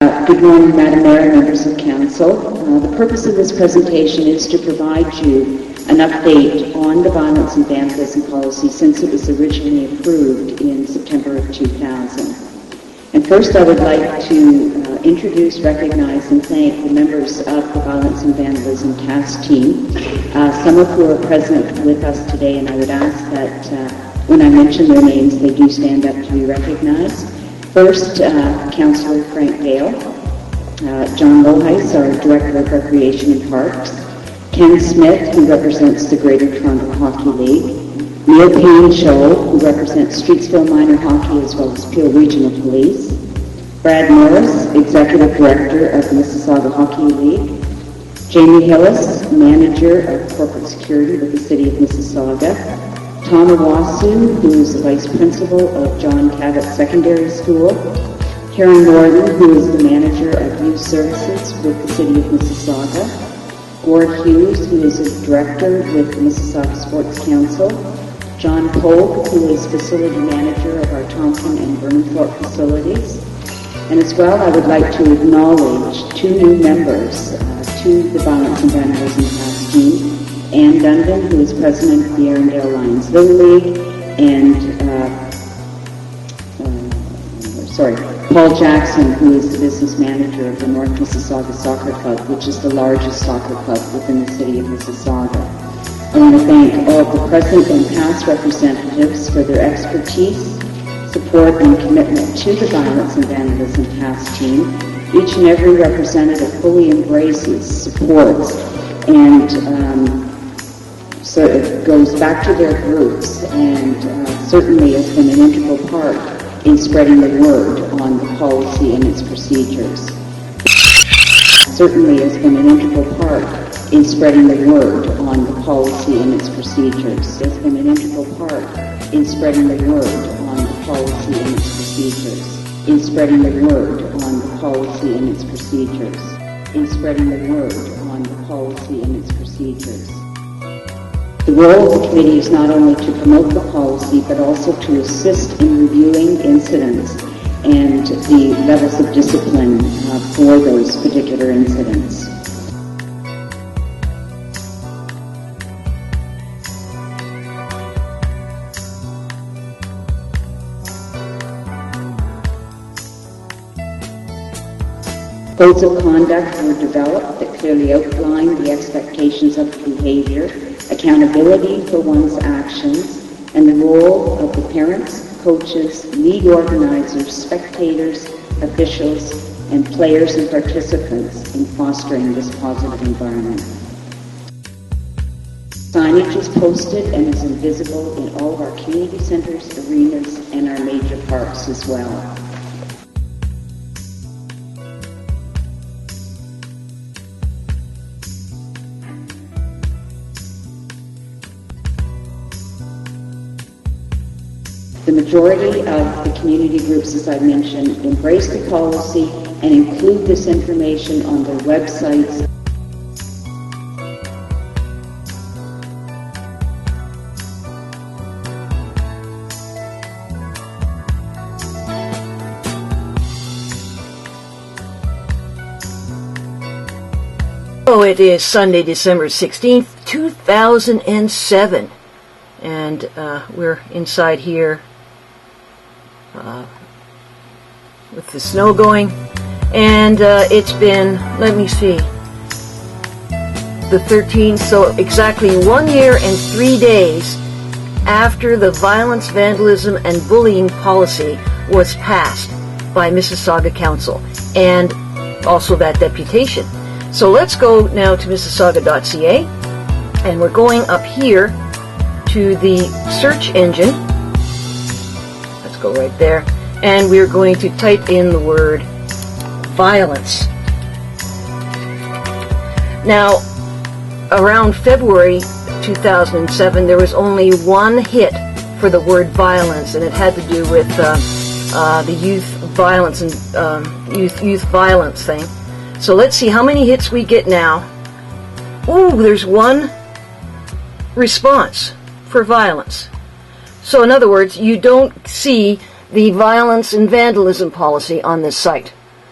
Good morning, Madam Mayor and members of Council. The purpose of this presentation is to provide you an update on the violence and vandalism policy since it was originally approved in September of 2000. And first I would like to introduce, recognize and thank the members of the Violence and Vandalism Task Team, some of who are present with us today, and I would ask that when I mention their names they do stand up to be recognized. First, Councillor Frank Gale, John Loheis, our Director of Recreation and Parks, Ken Smith, who represents the Greater Toronto Hockey League, Neil Payne-Show, who represents Streetsville Minor Hockey as well as Peel Regional Police, Brad Morris, Executive Director of the Mississauga Hockey League, Jamie Hillis, Manager of Corporate Security with the City of Mississauga, Tom Awasu, who is the Vice Principal of John Cabot Secondary School, Karen Gordon, who is the Manager of Youth Services with the City of Mississauga, Gord Hughes, who is a Director with the Mississauga Sports Council, John Pope, who is Facility Manager of our Thompson and Burnthorpe facilities. And as well, I would like to acknowledge two new members to the Violence and Vandalism Task Team, Ann Dundon, who is President of the Arundel Lions Little League, and Paul Jackson, who is the Business Manager of the North Mississauga Soccer Club, which is the largest soccer club within the City of Mississauga. I want to thank all of the present and past representatives for their expertise, support, and commitment to the Violence and Vandalism Task Team. Each and every representative fully embraces, supports, and so it goes back to their roots, and certainly has been an integral part in spreading the word on the policy and its procedures. Certainly has been an integral part in spreading the word on the policy and its procedures. Has been an integral part in spreading the word on the policy and its procedures. In spreading the word on the policy and its procedures. In spreading the word on the policy and its procedures. The role of the committee is not only to promote the policy, but also to assist in reviewing incidents and the levels of discipline for those particular incidents. Codes of conduct were developed that clearly outline the expectations of behavior, accountability for one's actions, and the role of the parents, coaches, league organizers, spectators, officials, and players and participants in fostering this positive environment. Signage is posted and is invisible in all of our community centers, arenas, and our major parks as well. The majority of the community groups, as I mentioned, embrace the policy and include this information on their websites. Oh, it is Sunday, December 16th, 2007, and we're inside here with the snow going, and it's been, let me see, the 13th, so exactly 1 year and 3 days after the Violence, Vandalism and Bullying Policy was passed by Mississauga Council, and also that deputation. So let's go now to mississauga.ca, and we're going up here to the search engine. Let's go right there, and we're going to type in the word violence. Now, around February 2007, there was only one hit for the word violence, and it had to do with the youth violence and youth violence thing. So let's see how many hits we get now. Ooh, there's one response for violence. So in other words, you don't see the violence and vandalism policy on this site.